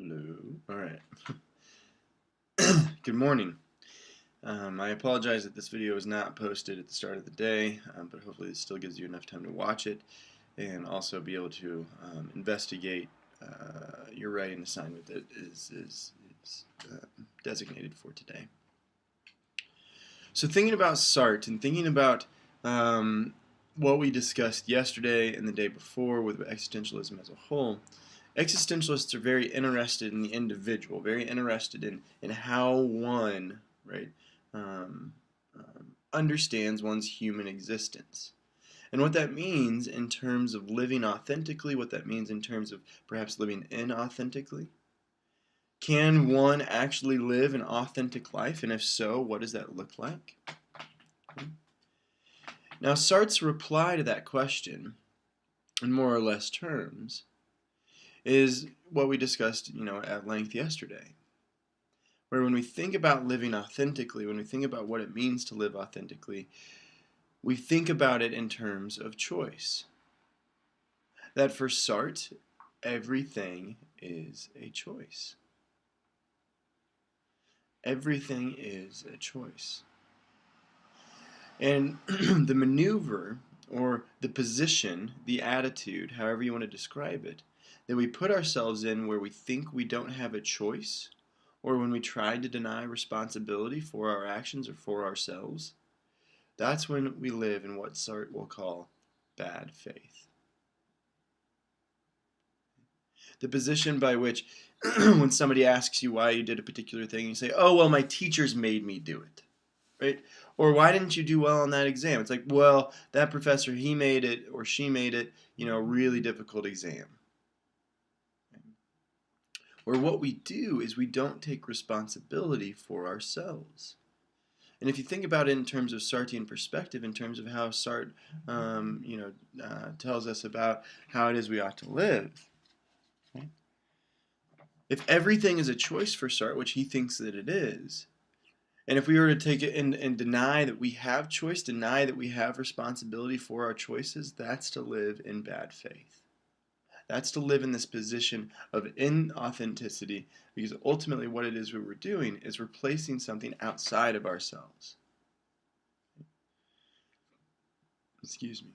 Hello. All right. Good morning. I apologize that this video is not posted at the start of the day, but hopefully it still gives you enough time to watch it and also be able to investigate your writing assignment that is designated for today. So thinking about Sartre and thinking about what we discussed yesterday and the day before with existentialism as a whole, existentialists are very interested in the individual, very interested in how one, right, understands one's human existence. And what that means in terms of living authentically, what that means in terms of perhaps living inauthentically. Can one actually live an authentic life? And if so, what does that look like? Now, Sartre's reply to that question, in more or less terms, is what we discussed, at length yesterday. Where when we think about living authentically, when we think about what it means to live authentically, we think about it in terms of choice. That for Sartre, everything is a choice. Everything is a choice. And the maneuver, or the position, the attitude, however you want to describe it, that we put ourselves in where we think we don't have a choice, or when we try to deny responsibility for our actions or for ourselves, that's when we live in what Sartre will call bad faith. The position by which when somebody asks you why you did a particular thing, you say, oh, well, my teachers made me do it. Right? Or why didn't you do well on that exam? It's like, well, that professor, he made it or she made it, a really difficult exam. Or what we do is we don't take responsibility for ourselves. And if you think about it in terms of Sartrean perspective, in terms of how Sartre, tells us about how it is we ought to live, okay? If everything is a choice for Sartre, which he thinks that it is, and if we were to take it and deny that we have choice, deny that we have responsibility for our choices, that's to live in bad faith. That's to live in this position of inauthenticity, because ultimately what it is we were doing is replacing something outside of ourselves. Excuse me.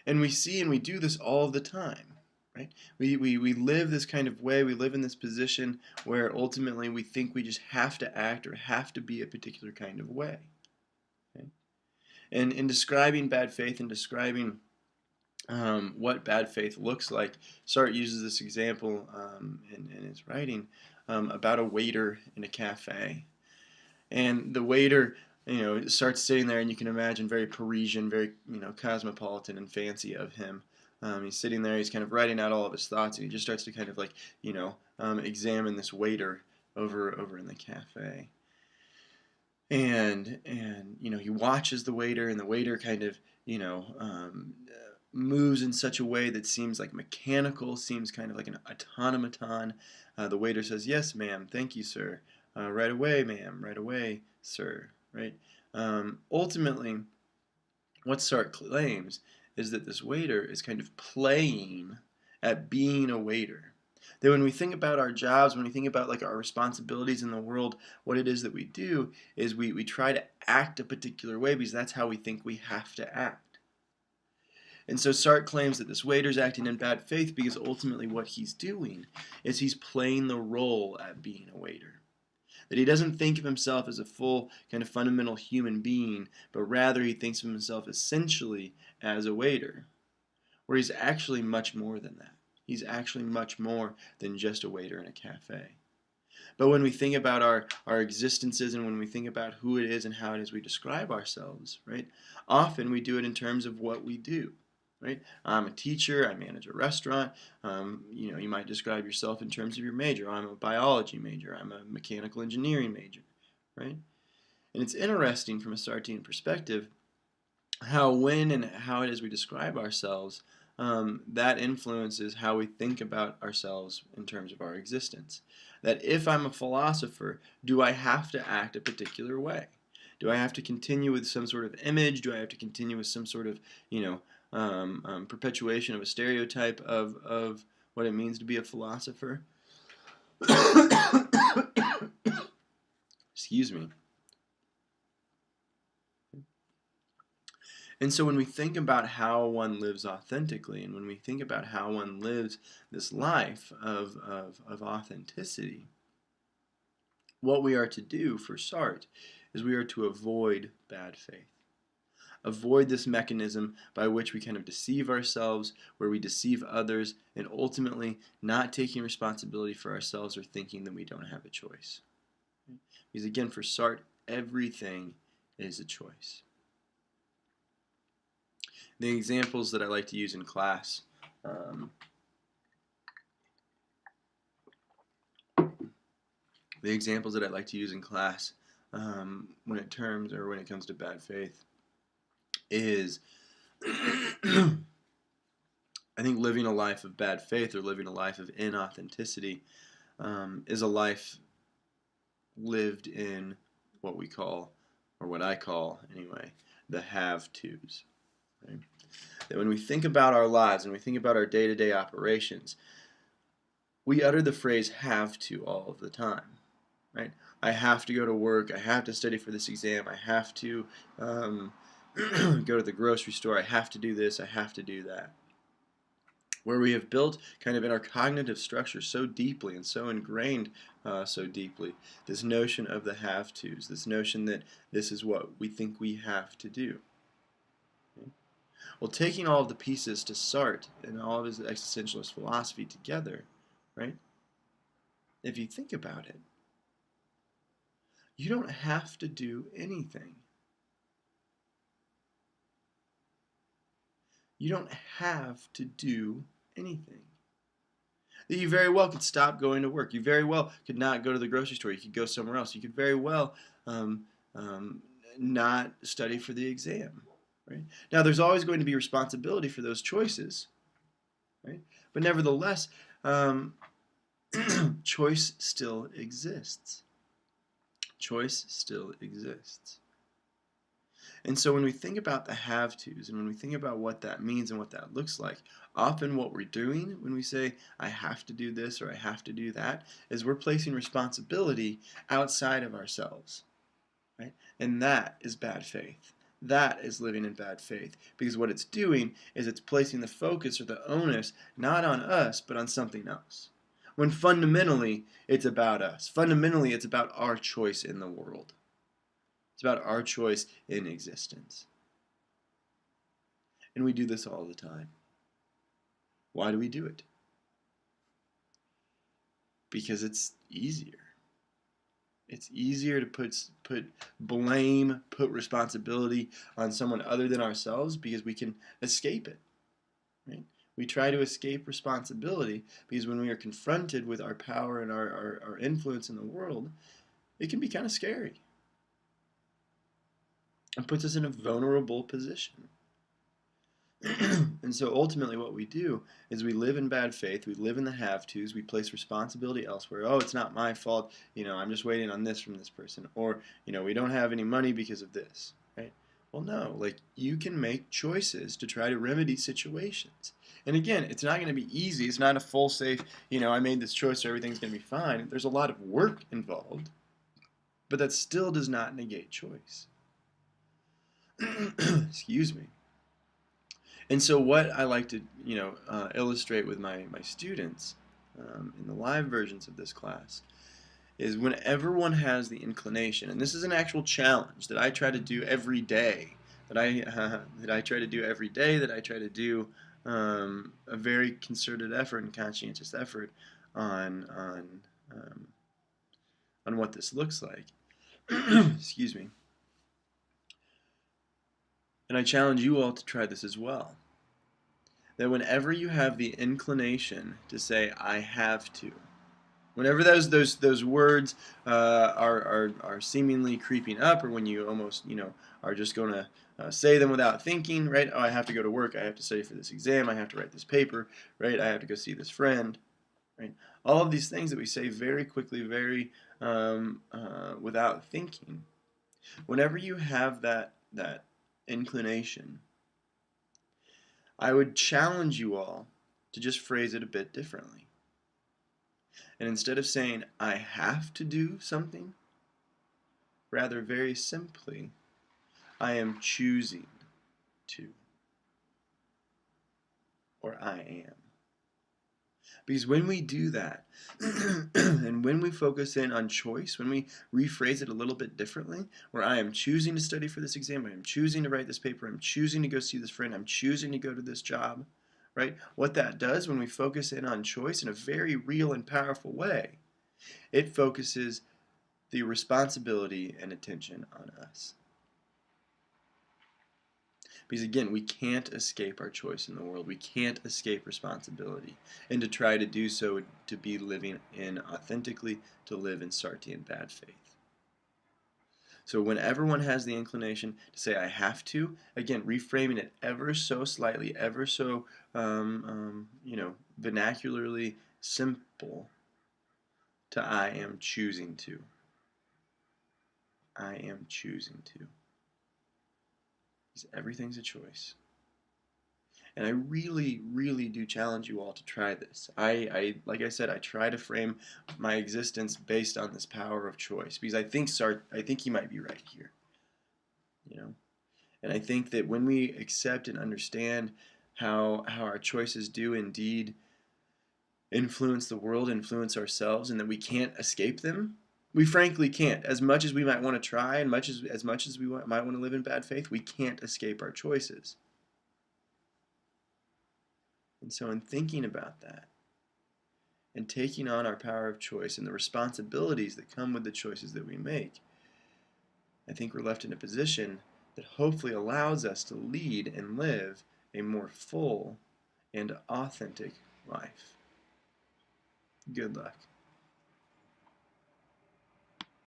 And we see and we do this all the time. Right? We live this kind of way, we live in this position where ultimately we think we just have to act or have to be a particular kind of way. Okay? And in describing bad faith and describing what bad faith looks like, Sartre uses this example in his writing about a waiter in a cafe. And the waiter, starts sitting there, and you can imagine very Parisian, very, cosmopolitan and fancy of him. He's sitting there, he's kind of writing out all of his thoughts, and he just starts to kind of like, examine this waiter over in the cafe. And he watches the waiter, and the waiter kind of, moves in such a way that seems like mechanical, seems kind of like an automaton. The waiter says, yes, ma'am, thank you, sir. Right away, ma'am, right away, sir. Right? Ultimately, what Sartre claims is that this waiter is kind of playing at being a waiter. That when we think about our jobs, when we think about like our responsibilities in the world, what it is that we do is we try to act a particular way because that's how we think we have to act. And so Sartre claims that this waiter's acting in bad faith because ultimately what he's doing is he's playing the role at being a waiter. That he doesn't think of himself as a full kind of fundamental human being, but rather he thinks of himself essentially as a waiter, where he's actually much more than that. He's actually much more than just a waiter in a cafe. But when we think about our existences and when we think about who it is and how it is we describe ourselves, right, often we do it in terms of what we do. Right? I'm a teacher, I manage a restaurant. You might describe yourself in terms of your major. I'm a biology major, I'm a mechanical engineering major. Right? And it's interesting from a Sartrean perspective how when and how it is we describe ourselves, that influences how we think about ourselves in terms of our existence. That if I'm a philosopher, do I have to act a particular way? Do I have to continue with some sort of image? Do I have to continue with some sort of, perpetuation of a stereotype of what it means to be a philosopher? Excuse me. And so when we think about how one lives authentically, and when we think about how one lives this life of authenticity, what we are to do for Sartre is we are to avoid bad faith. Avoid this mechanism by which we kind of deceive ourselves, where we deceive others, and ultimately not taking responsibility for ourselves or thinking that we don't have a choice. Because again, for Sartre, everything is a choice. The examples that I like to use in class, when it comes to bad faith is I think living a life of bad faith or living a life of inauthenticity is a life lived in what we call, or what I call anyway, the have-tos. Right? That when we think about our lives and we think about our day-to-day operations, we utter the phrase have to all of the time. Right? I have to go to work, I have to study for this exam, I have to go to the grocery store, I have to do this, I have to do that. Where we have built kind of in our cognitive structure so deeply and so ingrained so deeply this notion of the have-tos, this notion that this is what we think we have to do. Okay? Well, taking all of the pieces to Sartre and all of his existentialist philosophy together, right? If you think about it, you don't have to do anything. You don't have to do anything. You very well could stop going to work. You very well could not go to the grocery store. You could go somewhere else. You could very well um, not study for the exam. Right? Now, there's always going to be responsibility for those choices. Right? But nevertheless, choice still exists. Choice still exists. And so when we think about the have-tos and when we think about what that means and what that looks like, often what we're doing when we say, I have to do this or I have to do that, is we're placing responsibility outside of ourselves. Right? And that is bad faith. That is living in bad faith. Because what it's doing is it's placing the focus or the onus not on us, but on something else. When fundamentally, it's about us. Fundamentally, it's about our choice in the world. It's about our choice in existence. And we do this all the time. Why do we do it? Because it's easier. It's easier to put blame, put responsibility on someone other than ourselves because we can escape it. Right? We try to escape responsibility because when we are confronted with our power and our influence in the world, it can be kind of scary. It puts us in a vulnerable position. And so ultimately what we do is we live in bad faith, we live in the have-tos, we place responsibility elsewhere. Oh, it's not my fault, I'm just waiting on this from this person. Or, we don't have any money because of this, right? Well, no, you can make choices to try to remedy situations. And again, it's not going to be easy. It's not a full safe, I made this choice so everything's going to be fine. There's a lot of work involved, but that still does not negate choice. Excuse me. And so what I like to, illustrate with my students in the live versions of this class is whenever one has the inclination, and this is an actual challenge that I try to do every day, that I try to do every day, that I try to do a very concerted effort and conscientious effort on what this looks like. Excuse me. And I challenge you all to try this as well. That whenever you have the inclination to say, I have to, whenever those words are seemingly creeping up, or when you almost, are just going to say them without thinking, right? Oh, I have to go to work, I have to study for this exam, I have to write this paper, right? I have to go see this friend, right? All of these things that we say very quickly, very without thinking. Whenever you have that inclination, I would challenge you all to just phrase it a bit differently. And instead of saying, I have to do something, rather very simply, I am choosing to, or I am. Because when we do that, and when we focus in on choice, when we rephrase it a little bit differently, where I am choosing to study for this exam, I am choosing to write this paper, I'm choosing to go see this friend, I'm choosing to go to this job, right? What that does when we focus in on choice in a very real and powerful way, it focuses the responsibility and attention on us. Because again, we can't escape our choice in the world. We can't escape responsibility. And to try to do so, to be living in authentically, to live in Sartre bad faith. So whenever one has the inclination to say, I have to, again, reframing it ever so slightly, ever so, vernacularly simple, to I am choosing to. I am choosing to. Because everything's a choice. And I really, really do challenge you all to try this. Like I said, I try to frame my existence based on this power of choice because I think he might be right here, you know. And I think that when we accept and understand how our choices do indeed influence the world, influence ourselves, and that we can't escape them, we frankly can't. As much as we might want to try, and as much as we might want to live in bad faith, we can't escape our choices. And so, in thinking about that, and taking on our power of choice and the responsibilities that come with the choices that we make, I think we're left in a position that hopefully allows us to lead and live a more full and authentic life. Good luck.